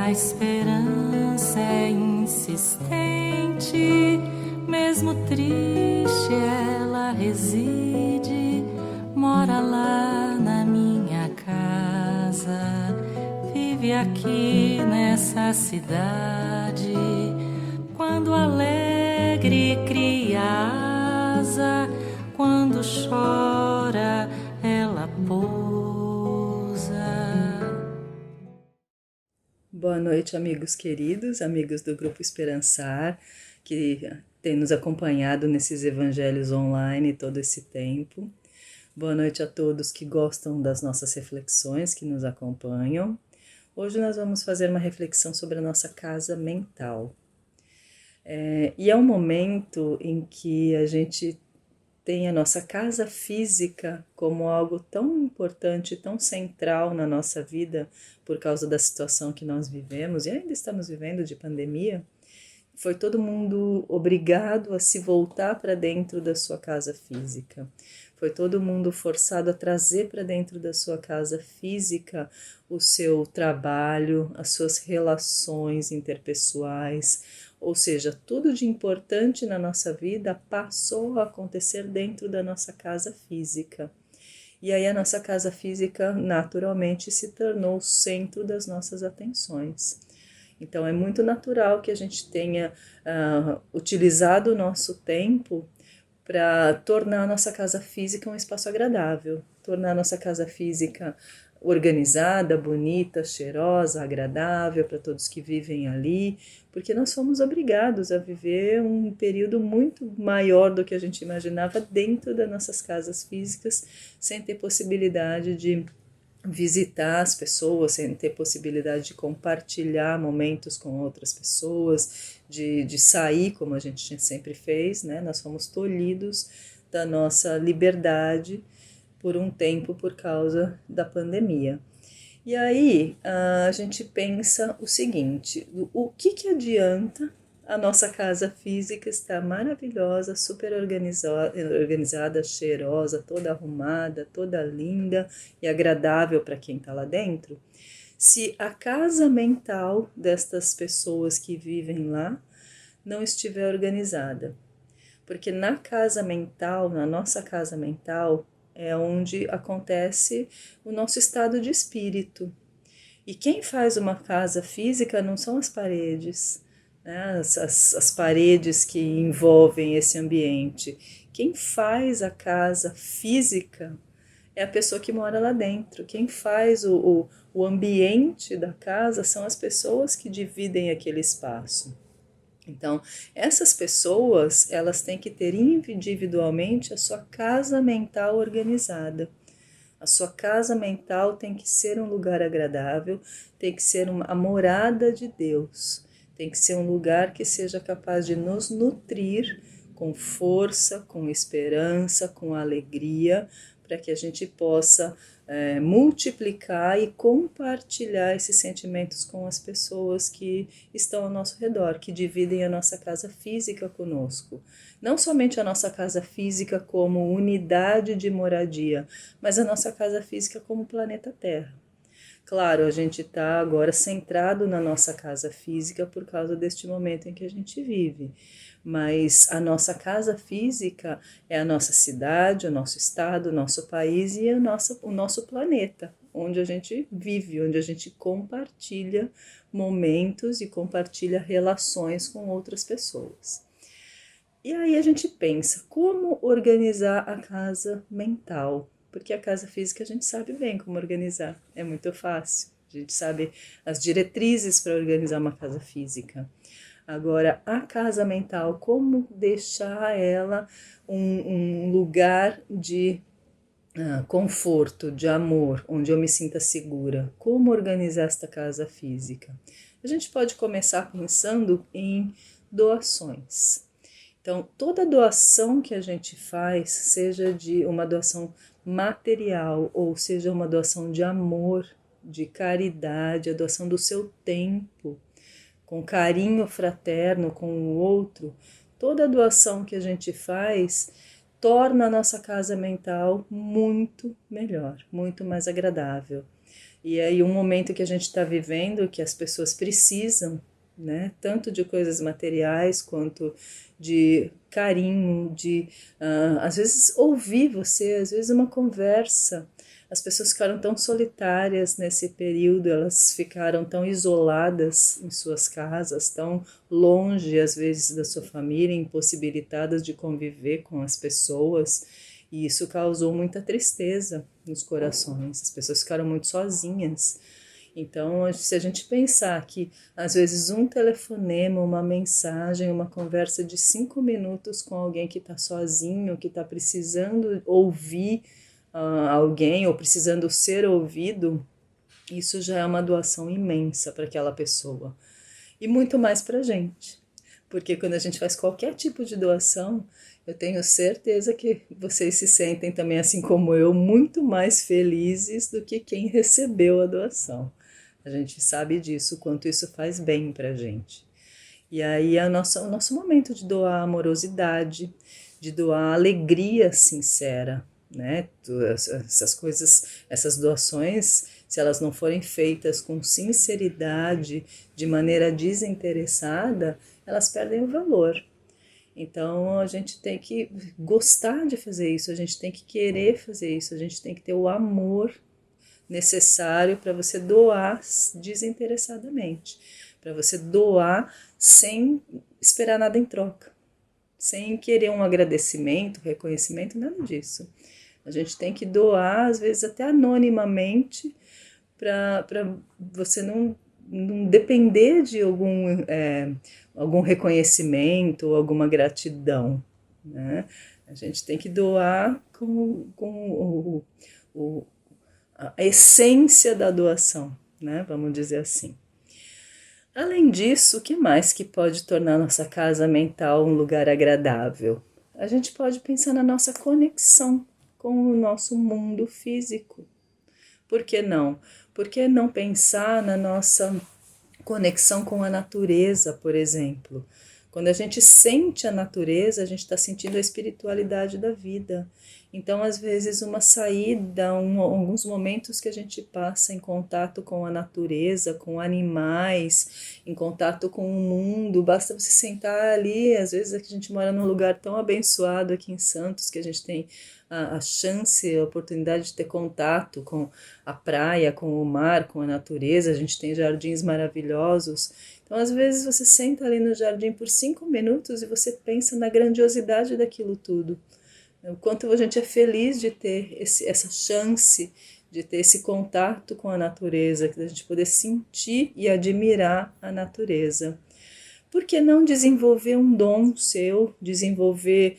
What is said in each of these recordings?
A esperança é insistente, mesmo triste ela reside, mora lá na minha casa, vive aqui nessa cidade. Quando alegre cria asa, quando chora ela pousa. Boa noite, amigos queridos, amigos do Grupo Esperançar, que tem nos acompanhado nesses evangelhos online todo esse tempo. Boa noite a todos que gostam das nossas reflexões, que nos acompanham. Hoje nós vamos fazer uma reflexão sobre a nossa casa mental. E é um momento em que a gente tem a nossa casa física como algo tão importante, tão central na nossa vida, por causa da situação que nós vivemos e ainda estamos vivendo de pandemia. Foi todo mundo obrigado a se voltar para dentro da sua casa física. Foi todo mundo forçado a trazer para dentro da sua casa física o seu trabalho, as suas relações interpessoais, ou seja, tudo de importante na nossa vida passou a acontecer dentro da nossa casa física. E aí a nossa casa física naturalmente se tornou o centro das nossas atenções. Então é muito natural que a gente tenha utilizado o nosso tempo para tornar a nossa casa física um espaço agradável, tornar a nossa casa física organizada, bonita, cheirosa, agradável para todos que vivem ali, porque nós fomos obrigados a viver um período muito maior do que a gente imaginava dentro das nossas casas físicas, sem ter possibilidade de visitar as pessoas, sem ter possibilidade de compartilhar momentos com outras pessoas, de sair como a gente sempre fez, né? Nós fomos tolhidos da nossa liberdade por um tempo por causa da pandemia. E aí a gente pensa o seguinte, o que adianta a nossa casa física estar maravilhosa, super organizada, cheirosa, toda arrumada, toda linda e agradável para quem está lá dentro, se a casa mental destas pessoas que vivem lá não estiver organizada? Porque na casa mental, na nossa casa mental, é onde acontece o nosso estado de espírito. E quem faz uma casa física não são as paredes, né? As paredes que envolvem esse ambiente. Quem faz a casa física é a pessoa que mora lá dentro. Quem faz o ambiente da casa são as pessoas que dividem aquele espaço. Então, essas pessoas, elas têm que ter individualmente a sua casa mental organizada. A sua casa mental tem que ser um lugar agradável, tem que ser a morada de Deus, tem que ser um lugar que seja capaz de nos nutrir com força, com esperança, com alegria, para que a gente possa multiplicar e compartilhar esses sentimentos com as pessoas que estão ao nosso redor, que dividem a nossa casa física conosco. Não somente a nossa casa física como unidade de moradia, mas a nossa casa física como planeta Terra. Claro, a gente está agora centrado na nossa casa física por causa deste momento em que a gente vive, mas a nossa casa física é a nossa cidade, o nosso estado, o nosso país e o nosso planeta, onde a gente vive, onde a gente compartilha momentos e compartilha relações com outras pessoas. E aí a gente pensa, como organizar a casa mental? Porque a casa física a gente sabe bem como organizar, é muito fácil. A gente sabe as diretrizes para organizar uma casa física. Agora, a casa mental, como deixar ela um lugar de conforto, de amor, onde eu me sinta segura? Como organizar esta casa física? A gente pode começar pensando em doações. Então, toda doação que a gente faz, seja de uma doação material ou seja uma doação de amor, de caridade, a doação do seu tempo, com carinho fraterno com o outro, toda doação que a gente faz torna a nossa casa mental muito melhor, muito mais agradável. E aí um momento que a gente está vivendo, que as pessoas precisam, né, tanto de coisas materiais quanto de carinho, de às vezes ouvir você, às vezes uma conversa. As pessoas ficaram tão solitárias nesse período, elas ficaram tão isoladas em suas casas, tão longe às vezes da sua família, impossibilitadas de conviver com as pessoas, e isso causou muita tristeza nos corações. As pessoas ficaram muito sozinhas. Então, se a gente pensar que, às vezes, um telefonema, uma mensagem, uma conversa de 5 minutos com alguém que está sozinho, que está precisando ouvir alguém ou precisando ser ouvido, isso já é uma doação imensa para aquela pessoa. E muito mais para a gente. Porque quando a gente faz qualquer tipo de doação, eu tenho certeza que vocês se sentem também, assim como eu, muito mais felizes do que quem recebeu a doação. A gente sabe disso, o quanto isso faz bem pra gente. E aí é o nosso momento de doar amorosidade, de doar alegria sincera, né? Essas coisas, essas doações, se elas não forem feitas com sinceridade, de maneira desinteressada, elas perdem o valor. Então a gente tem que gostar de fazer isso, a gente tem que querer fazer isso, a gente tem que ter o amor necessário para você doar desinteressadamente, para você doar sem esperar nada em troca, sem querer um agradecimento, reconhecimento, nada disso. A gente tem que doar, às vezes até anonimamente, para você não depender de algum reconhecimento, alguma gratidão, né? A gente tem que doar com a essência da doação, né? Vamos dizer assim. Além disso, o que mais que pode tornar nossa casa mental um lugar agradável? A gente pode pensar na nossa conexão com o nosso mundo físico. Por que não? Por que não pensar na nossa conexão com a natureza, por exemplo? Quando a gente sente a natureza, a gente está sentindo a espiritualidade da vida. Então, às vezes, uma saída, alguns momentos que a gente passa em contato com a natureza, com animais, em contato com o mundo, basta você sentar ali. Às vezes, a gente mora num lugar tão abençoado aqui em Santos, que a gente tem a chance, a oportunidade de ter contato com a praia, com o mar, com a natureza. A gente tem jardins maravilhosos. Então, às vezes, você senta ali no jardim por 5 minutos e você pensa na grandiosidade daquilo tudo. O quanto a gente é feliz de ter essa chance, de ter esse contato com a natureza, de a gente poder sentir e admirar a natureza. Por que não desenvolver um dom seu, desenvolver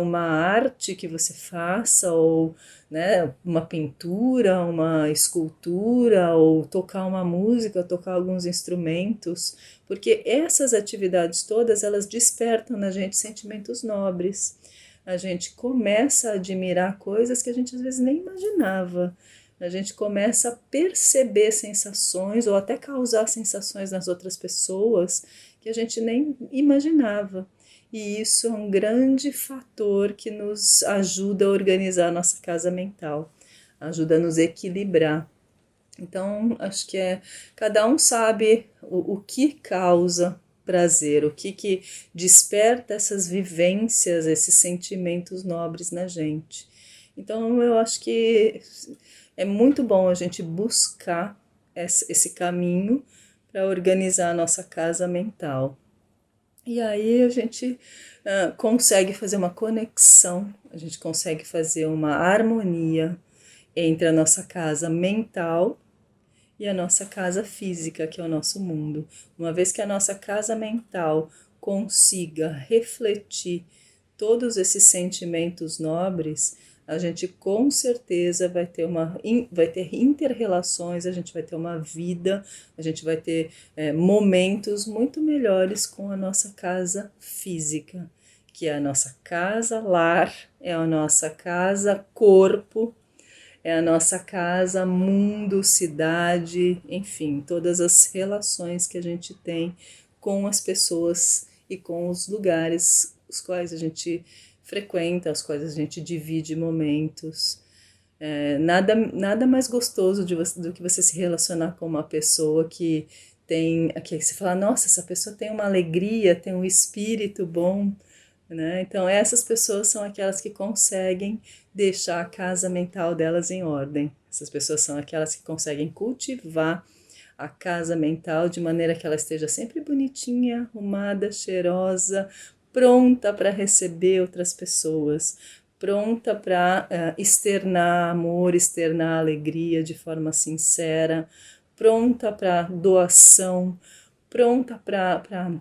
uma arte que você faça, ou né, uma pintura, uma escultura, ou tocar uma música, tocar alguns instrumentos, porque essas atividades todas, elas despertam na gente sentimentos nobres. A gente começa a admirar coisas que a gente às vezes nem imaginava. A gente começa a perceber sensações ou até causar sensações nas outras pessoas que a gente nem imaginava. E isso é um grande fator que nos ajuda a organizar a nossa casa mental, ajuda a nos equilibrar. Então, acho que cada um sabe o que causa prazer, o que desperta essas vivências, esses sentimentos nobres na gente. Então, eu acho que é muito bom a gente buscar esse caminho para organizar a nossa casa mental. E aí a gente consegue fazer uma conexão, a gente consegue fazer uma harmonia entre a nossa casa mental e a nossa casa física, que é o nosso mundo. Uma vez que a nossa casa mental consiga refletir todos esses sentimentos nobres, a gente com certeza vai ter inter-relações, a gente vai ter uma vida, a gente vai ter momentos muito melhores com a nossa casa física, que é a nossa casa lar, é a nossa casa corpo, é a nossa casa, mundo, cidade, enfim, todas as relações que a gente tem com as pessoas e com os lugares os quais a gente frequenta, as quais a gente divide momentos. Nada mais gostoso do que você se relacionar com uma pessoa que que você fala, nossa, essa pessoa tem uma alegria, tem um espírito bom, né? Então essas pessoas são aquelas que conseguem deixar a casa mental delas em ordem. Essas pessoas são aquelas que conseguem cultivar a casa mental de maneira que ela esteja sempre bonitinha, arrumada, cheirosa, pronta para receber outras pessoas, pronta para externar amor, externar alegria de forma sincera, pronta para doação, pronta para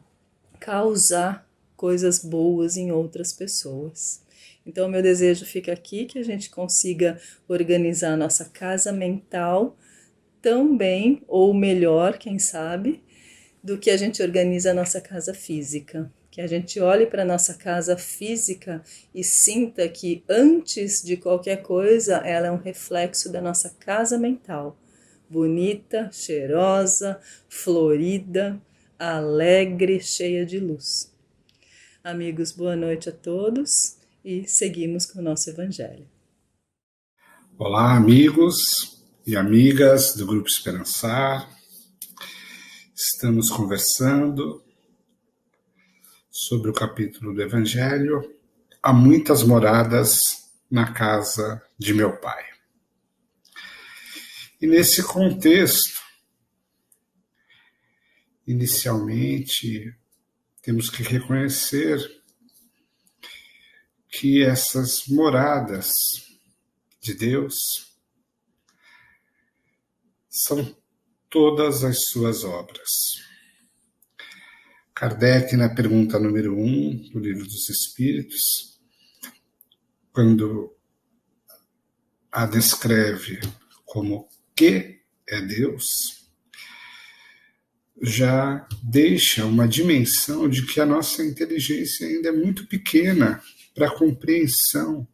causar coisas boas em outras pessoas. Então, meu desejo fica aqui que a gente consiga organizar a nossa casa mental tão bem, ou melhor, quem sabe, do que a gente organiza a nossa casa física. Que a gente olhe para a nossa casa física e sinta que antes de qualquer coisa ela é um reflexo da nossa casa mental. Bonita, cheirosa, florida, alegre, cheia de luz. Amigos, boa noite a todos e seguimos com o nosso Evangelho. Olá, amigos e amigas do Grupo Esperançar. Estamos conversando sobre o capítulo do Evangelho Há muitas moradas na casa de meu Pai. E nesse contexto, inicialmente, temos que reconhecer que essas moradas de Deus são todas as suas obras. Kardec, na pergunta número 1 do Livro dos Espíritos, quando a descreve como que é Deus, já deixa uma dimensão de que a nossa inteligência ainda é muito pequena para a compreensão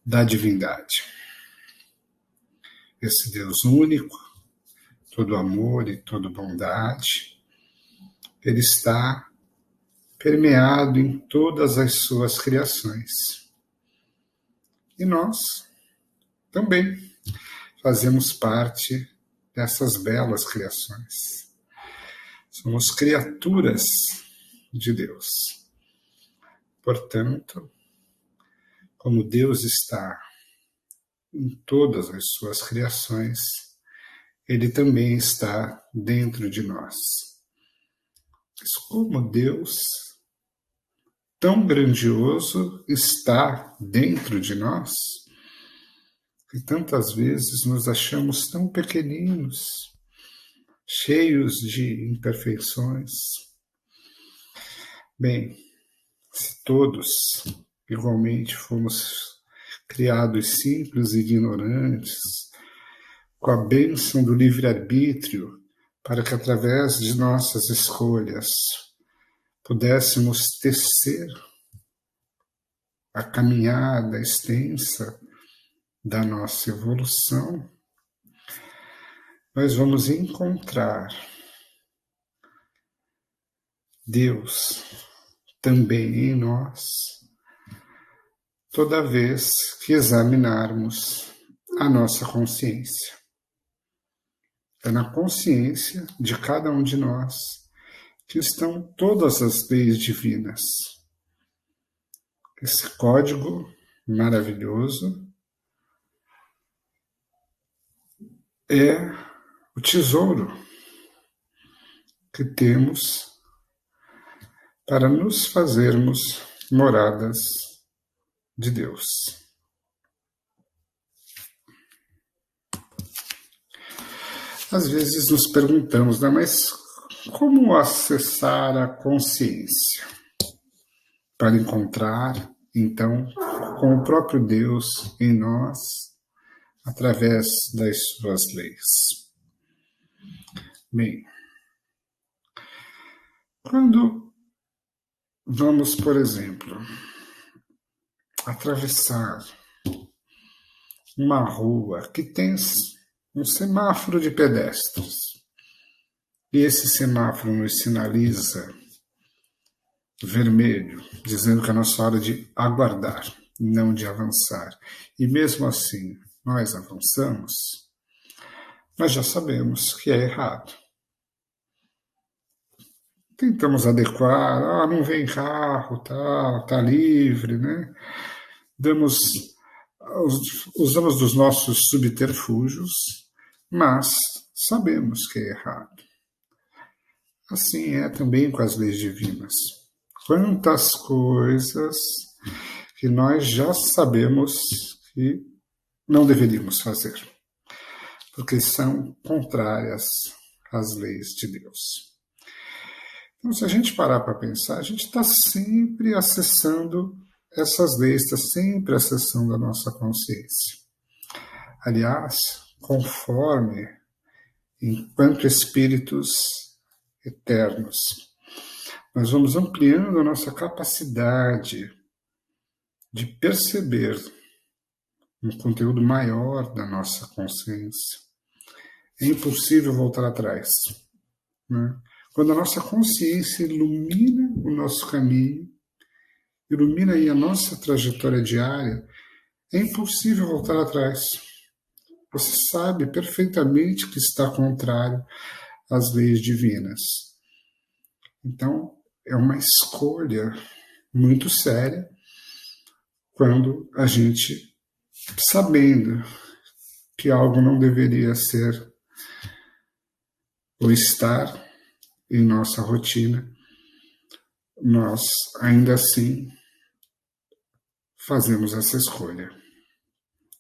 da divindade. Esse Deus único, todo amor e toda bondade, ele está permeado em todas as suas criações. E nós também fazemos parte dessas belas criações. Somos criaturas de Deus. Portanto, como Deus está em todas as suas criações, Ele também está dentro de nós. Mas como Deus, tão grandioso, está dentro de nós, e tantas vezes nos achamos tão pequeninos, cheios de imperfeições. Bem, se todos igualmente fomos criados simples e ignorantes, com a bênção do livre-arbítrio, para que através de nossas escolhas pudéssemos tecer a caminhada extensa da nossa evolução, nós vamos encontrar Deus também em nós, toda vez que examinarmos a nossa consciência. É na consciência de cada um de nós que estão todas as leis divinas. Esse código maravilhoso é o tesouro que temos para nos fazermos moradas de Deus. Às vezes nos perguntamos, mas como acessar a consciência? Para encontrar, então, com o próprio Deus em nós, através das suas leis. Bem, quando vamos, por exemplo, atravessar uma rua que tem um semáforo de pedestres, e esse semáforo nos sinaliza vermelho, dizendo que é a nossa hora de aguardar. não de avançar. E mesmo assim, nós avançamos, nós já sabemos que é errado. Tentamos adequar, não vem carro, tá livre, né? Usamos dos nossos subterfúgios, mas sabemos que é errado. Assim é também com as leis divinas. Quantas coisas que nós já sabemos que não deveríamos fazer, porque são contrárias às leis de Deus. Então, se a gente parar para pensar, a gente está sempre acessando essas leis, está sempre acessando a nossa consciência. Aliás, conforme, enquanto espíritos eternos, nós vamos ampliando a nossa capacidade de perceber um conteúdo maior da nossa consciência. É impossível voltar atrás, né? Quando a nossa consciência ilumina o nosso caminho, ilumina aí a nossa trajetória diária, é impossível voltar atrás. Você sabe perfeitamente que está contrário às leis divinas. Então, é uma escolha muito séria quando a gente, sabendo que algo não deveria ser ou estar em nossa rotina, nós ainda assim fazemos essa escolha.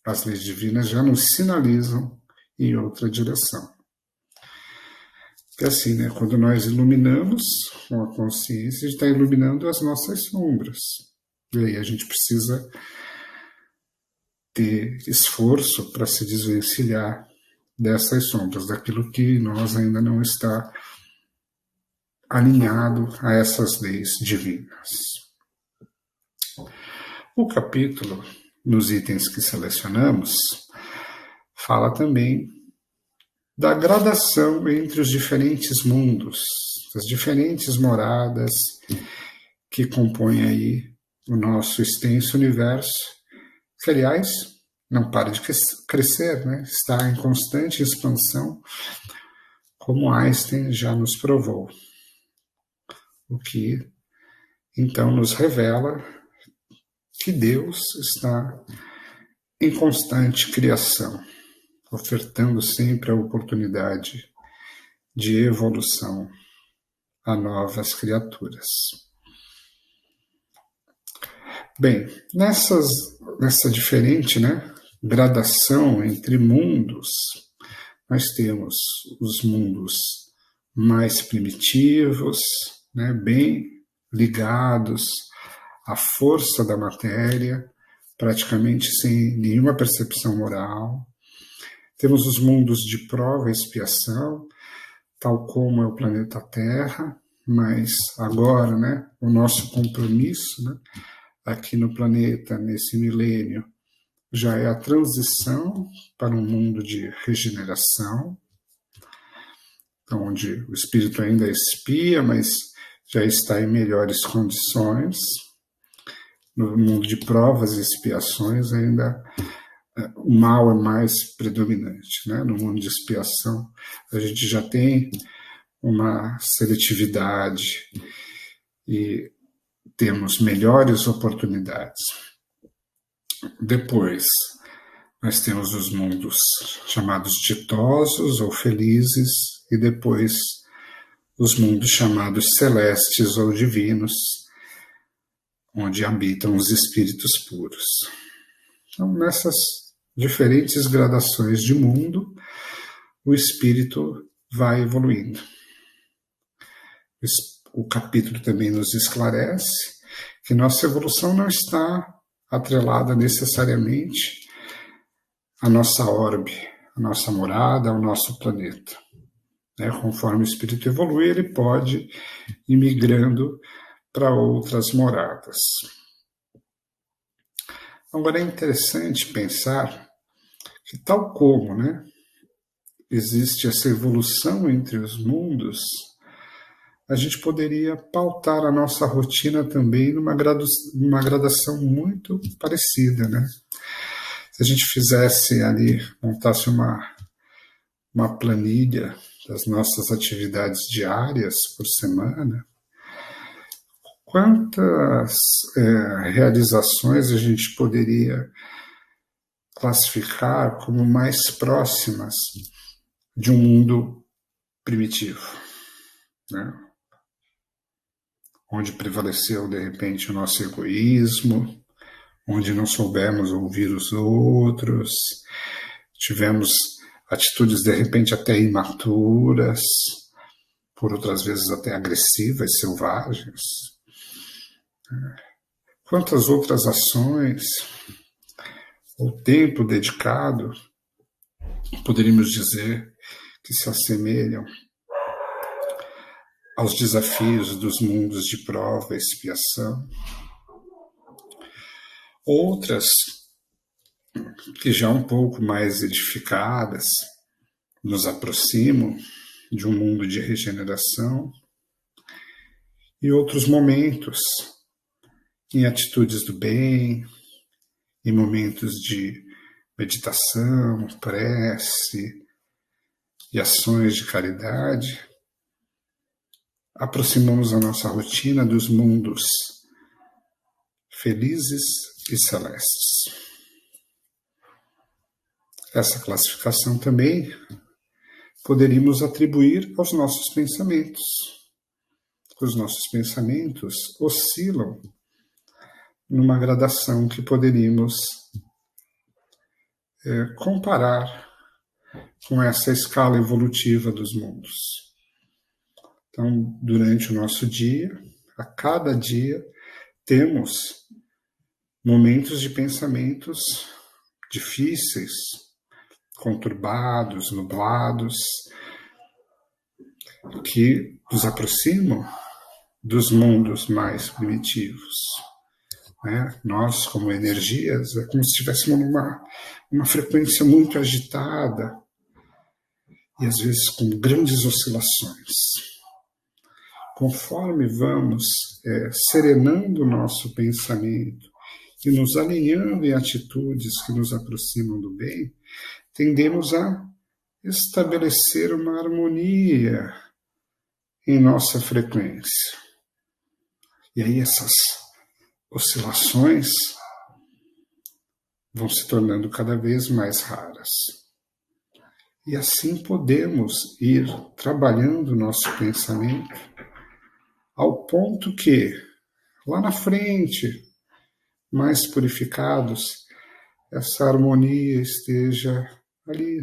As leis divinas já nos sinalizam em outra direção. É assim, né? Quando nós iluminamos com a consciência, a gente está iluminando as nossas sombras. E aí a gente precisa ter esforço para se desvencilhar dessas sombras, daquilo que em nós ainda não está alinhado a essas leis divinas. O capítulo, nos itens que selecionamos, fala também da gradação entre os diferentes mundos, as diferentes moradas que compõem aí o nosso extenso universo, que, aliás, não para de crescer, né? Está em constante expansão, como Einstein já nos provou. O que, então, nos revela que Deus está em constante criação, ofertando sempre a oportunidade de evolução a novas criaturas. Bem, nessa diferente, né, gradação entre mundos, nós temos os mundos mais primitivos, né, bem ligados à força da matéria, praticamente sem nenhuma percepção moral. Temos os mundos de prova e expiação, tal como é o planeta Terra, mas agora, né, o nosso compromisso, né, aqui no planeta, nesse milênio, já é a transição para um mundo de regeneração, onde o espírito ainda expia, mas já está em melhores condições. No mundo de provas e expiações, ainda o mal é mais predominante, né? No mundo de expiação, a gente já tem uma seletividade e temos melhores oportunidades. Depois, nós temos os mundos chamados ditosos ou felizes, e depois os mundos chamados celestes ou divinos, onde habitam os espíritos puros. Então, nessas diferentes gradações de mundo, o espírito vai evoluindo. O capítulo também nos esclarece que nossa evolução não está atrelada necessariamente à nossa orbe, à nossa morada, ao nosso planeta. Conforme o espírito evolui, ele pode ir migrando para outras moradas. Agora é interessante pensar que, tal como, né, existe essa evolução entre os mundos, a gente poderia pautar a nossa rotina também numa gradação muito parecida, né? Se a gente fizesse ali, montasse uma planilha das nossas atividades diárias por semana, quantas realizações a gente poderia classificar como mais próximas de um mundo primitivo, né? Onde prevaleceu, de repente, o nosso egoísmo, onde não soubemos ouvir os outros, tivemos atitudes, de repente, até imaturas, por outras vezes até agressivas, selvagens. Quantas outras ações, ou tempo dedicado, poderíamos dizer que se assemelham aos desafios dos mundos de prova e expiação. Outras, que já um pouco mais edificadas, nos aproximam de um mundo de regeneração, e outros momentos em atitudes do bem, em momentos de meditação, prece e ações de caridade, aproximamos a nossa rotina dos mundos felizes e celestes. Essa classificação também poderíamos atribuir aos nossos pensamentos. Os nossos pensamentos oscilam numa gradação que poderíamos comparar com essa escala evolutiva dos mundos. Então, durante o nosso dia, a cada dia, temos momentos de pensamentos difíceis, conturbados, nublados, que nos aproximam dos mundos mais primitivos. Né? Nós, como energias, é como se estivéssemos numa frequência muito agitada e, às vezes, com grandes oscilações. Conforme vamos serenando o nosso pensamento e nos alinhando em atitudes que nos aproximam do bem, tendemos a estabelecer uma harmonia em nossa frequência. E aí essas oscilações vão se tornando cada vez mais raras. E assim podemos ir trabalhando o nosso pensamento ao ponto que, lá na frente, mais purificados, essa harmonia esteja ali,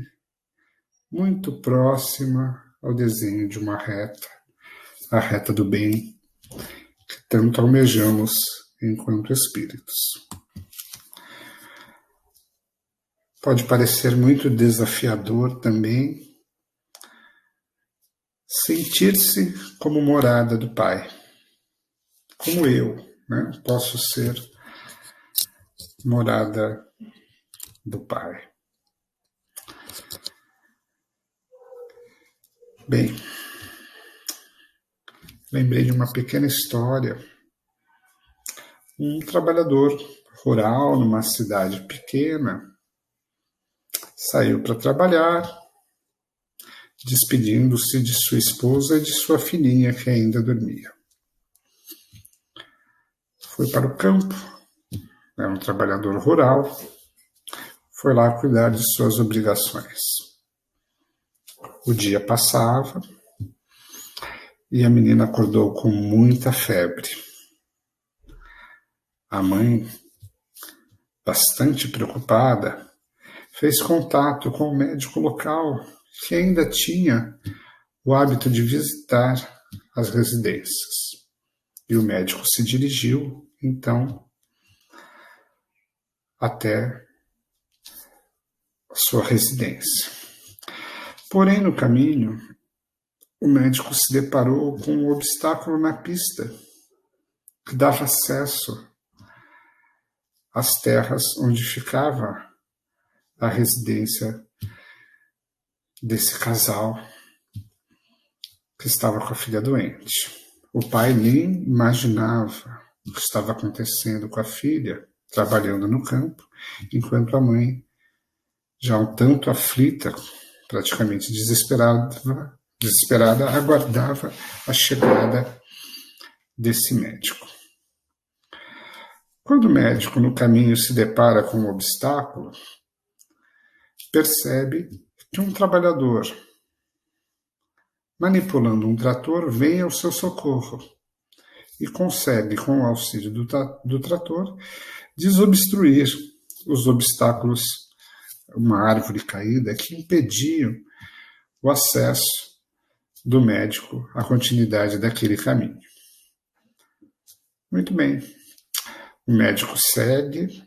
muito próxima ao desenho de uma reta, a reta do bem, que tanto almejamos enquanto espíritos. Pode parecer muito desafiador também sentir-se como morada do Pai, como eu, né? Posso ser morada do Pai. Bem, lembrei de uma pequena história. Um trabalhador rural numa cidade pequena saiu para trabalhar, despedindo-se de sua esposa e de sua filhinha que ainda dormia. Foi para o campo, era um trabalhador rural, foi lá cuidar de suas obrigações. O dia passava e a menina acordou com muita febre. A mãe, bastante preocupada, fez contato com o médico local, que ainda tinha o hábito de visitar as residências. E o médico se dirigiu, então, até a sua residência. Porém, no caminho, o médico se deparou com um obstáculo na pista, que dava acesso às terras onde ficava a residência desse casal. que estava com a filha doente. O pai nem imaginava o que estava acontecendo com a filha, trabalhando no campo, enquanto a mãe, já um tanto aflita, praticamente desesperada, aguardava a chegada desse médico. Quando o médico no caminho se depara com um obstáculo, percebe que um trabalhador manipulando um trator vem ao seu socorro e consegue, com o auxílio do trator, desobstruir os obstáculos, uma árvore caída que impediam o acesso do médico à continuidade daquele caminho. Muito bem. O médico segue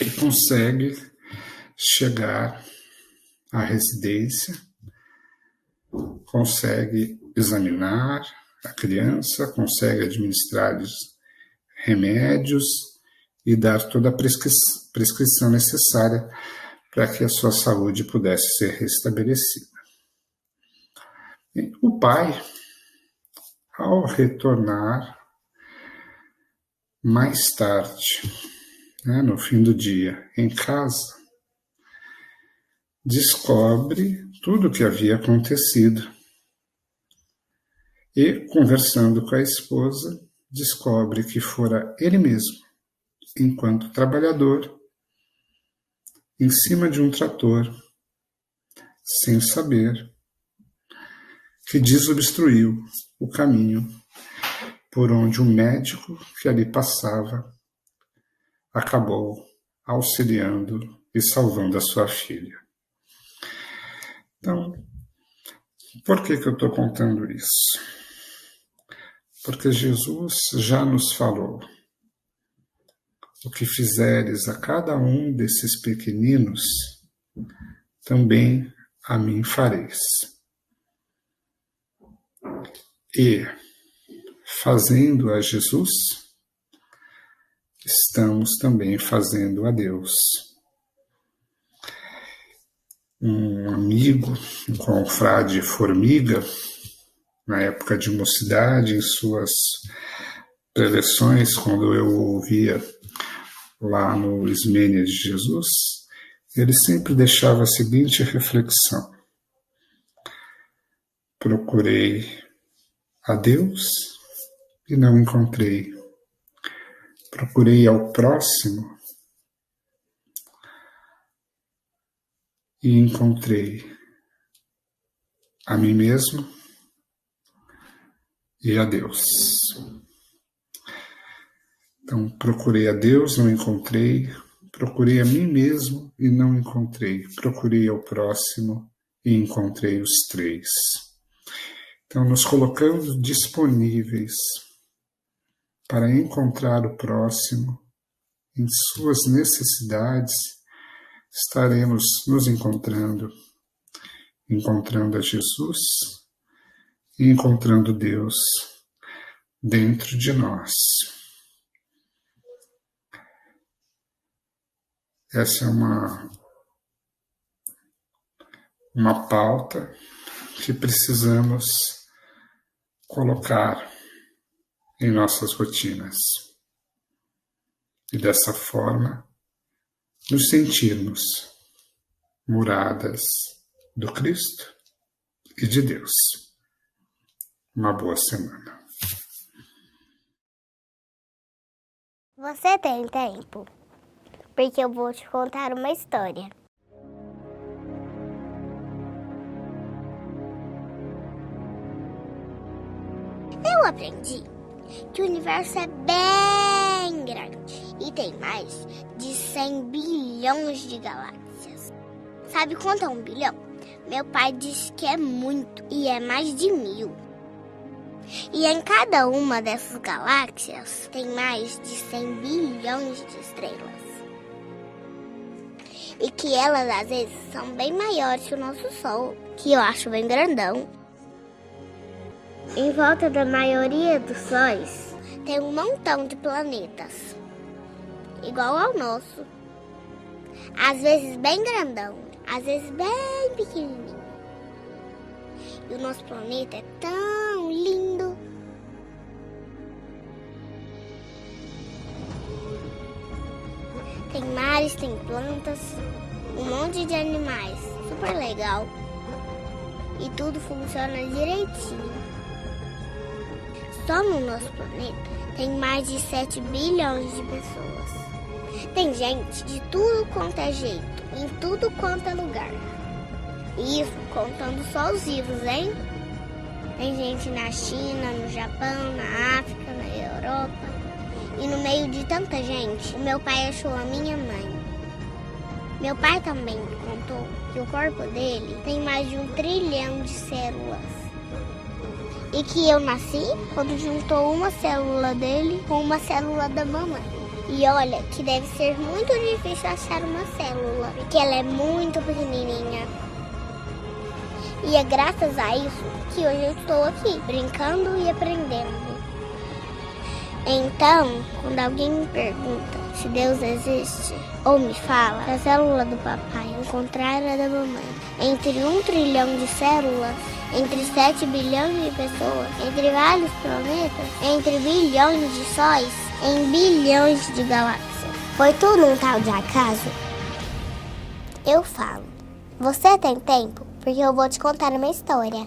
e consegue chegar à residência, consegue examinar a criança, consegue administrar remédios e dar toda a prescrição necessária para que a sua saúde pudesse ser restabelecida. O pai, ao retornar mais tarde, no fim do dia, em casa, descobre tudo o que havia acontecido e, conversando com a esposa, descobre que fora ele mesmo, enquanto trabalhador, em cima de um trator, sem saber, que desobstruiu o caminho por onde o médico que ali passava acabou auxiliando e salvando a sua filha. Então, por que eu estou contando isso? Porque Jesus já nos falou: o que fizeres a cada um desses pequeninos, também a mim fareis. E, fazendo a Jesus, estamos também fazendo a Deus. Um amigo, um confrade Formiga, na época de mocidade, em suas preleções, quando eu ouvia lá no Ismênia de Jesus, ele sempre deixava a seguinte reflexão: procurei a Deus e não encontrei. Procurei ao próximo e encontrei a mim mesmo e a Deus. Então, procurei a Deus, não encontrei. Procurei a mim mesmo e não encontrei. Procurei ao próximo e encontrei os três. Então, nos colocando disponíveis para encontrar o próximo em suas necessidades, estaremos nos encontrando a Jesus e encontrando Deus dentro de nós. Essa é uma pauta que precisamos colocar em nossas rotinas. E dessa forma, nos sentirmos moradas do Cristo e de Deus. Uma boa semana. Você tem tempo? Porque eu vou te contar uma história. Eu aprendi que o universo é bem grande e tem mais de 100 bilhões de galáxias. Sabe quanto é 1 bilhão? Meu pai disse que é muito e é mais de 1000. E em cada uma dessas galáxias tem mais de 100 bilhões de estrelas. E que elas às vezes são bem maiores que o nosso Sol, que eu acho bem grandão. Em volta da maioria dos sóis tem um montão de planetas, igual ao nosso. Às vezes bem grandão, às vezes bem pequenininho. E o nosso planeta é tão lindo. Tem mares, tem plantas, um monte de animais, super legal. E tudo funciona direitinho. Só no nosso planeta tem mais de 7 bilhões de pessoas. Tem gente de tudo quanto é jeito, em tudo quanto é lugar. E isso contando só os vivos, hein? Tem gente na China, no Japão, na África, na Europa. E no meio de tanta gente, o meu pai achou a minha mãe. Meu pai também me contou que o corpo dele tem mais de 1 trilhão de células. E que eu nasci quando juntou uma célula dele com uma célula da mamãe. E olha que deve ser muito difícil achar uma célula, porque ela é muito pequenininha. E é graças a isso que hoje eu estou aqui, brincando e aprendendo. Então, quando alguém me pergunta se Deus existe, ou me fala que a célula do papai é o contrário da mamãe, entre 1 trilhão de células, entre 7 bilhões de pessoas, entre vários planetas, entre bilhões de sóis, em bilhões de galáxias, foi tudo um tal de acaso? Eu falo, você tem tempo? Porque eu vou te contar uma história.